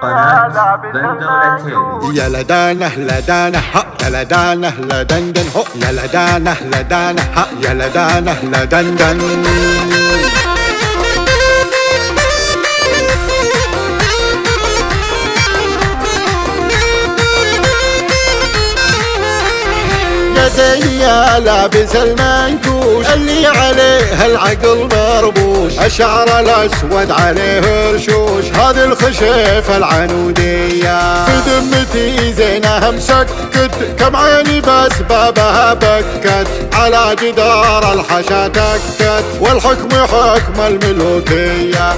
قناة بندر العتيبي. يا لدانه لدانه ها يا لدانه لدندن هو يا لدانه لدانه ها يا لدانه لدندن. يا زين يا لابس المنكوش اللي عليه العقل مربوش، الشعر الاسود عليه رشوش، هذه الخشيفه العنوديه في ذمتي زينها مسكت، كم عيني بس بابها بكت، على جدار الحشا تكت، والحكم حكم الملوكيه.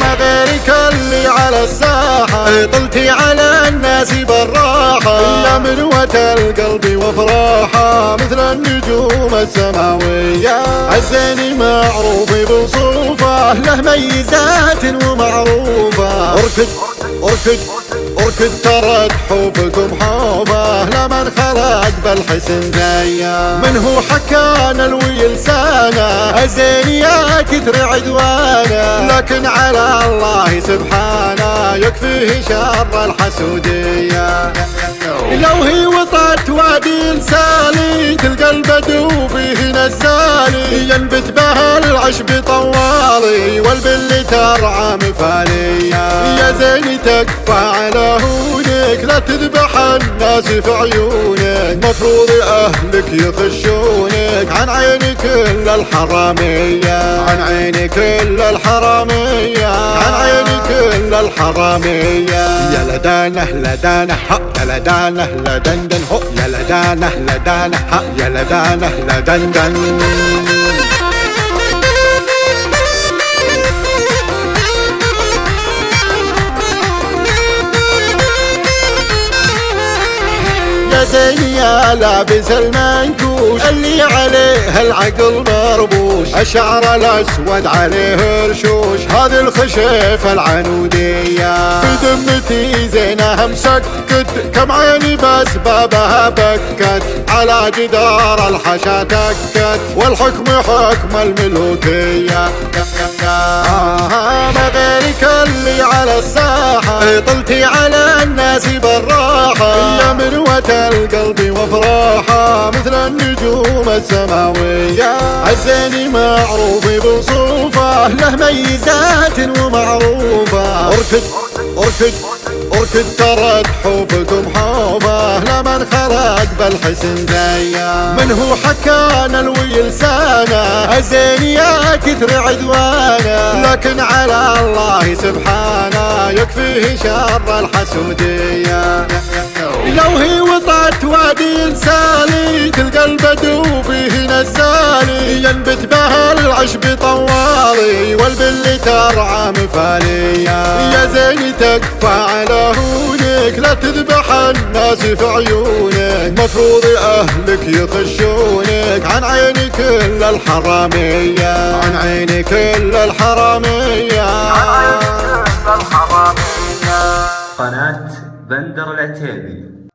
ما غيرك اللي على الساحه، طلتي على الناس بالراحه، يا منوة القلب وفراحه مثل النجوم السماويه. الزين معروف بوصوفه، له ميزات ومعروفه، اركد ترد حوفكم حوفه، لمن خلق بالحسن زيه، من هو حكانا الوي لسانه، الزين يا كثر عدوانه، لكن على الله سبحانه يكفيه شر الحسوديه. لو هي وطأت وادي سالي، تلقى البدو فيه نزالي، ينبت به العشب طوالي، والبل ترعى مفالية. يا زين تكفى على هونك، لا تذبح الناس في عيونك، مفروض اهلك يخشونك، عن عيني كل الحرامية، عن عيني كل الحرامية، عن عيني كل الحرامية. يا لدانه لدانه ها يا لدانه لدندن هو يا لدانه لدانه ها يا لدانه لدندن. يا زين يا لابس المنكوش اللي عليه العقل مربوش، الشعر الاسود عليه رشوش، هذه الخشيفه العنوديه في ذمتي زينها مسكت، كم عيني بس بابها بكت، على جدار الحشا تكت، والحكم حكم الملوكيه. ما غيرك اللي على الساحه، طلتي على الناس بالراحه، يا منوة القلب وفراحه مثل النجوم السماويه. الزين معروف بوصوفه، له ميزات ومعروفه، اركد ترد حوفكم حوفه، لمن خلق بالحسن زيه، من هو حكانا الوي لسانه، الزين يا كثر عدوانه، لكن على الله سبحانه يكفيه شر الحسوديه. لو هي وطأت وادي سالي، تلقى البدو فيه نزالي، ينبت به العشب طوالي، والبل ترعى مفالية. يا زين تكفى على هونك، لا تذبح الناس في عيونك، مفروض اهلك يخشونك، عن عيني كل الحرامية، عن عيني كل الحرامية، عن عيني كل الحرامية. قناة بندر العتيبي.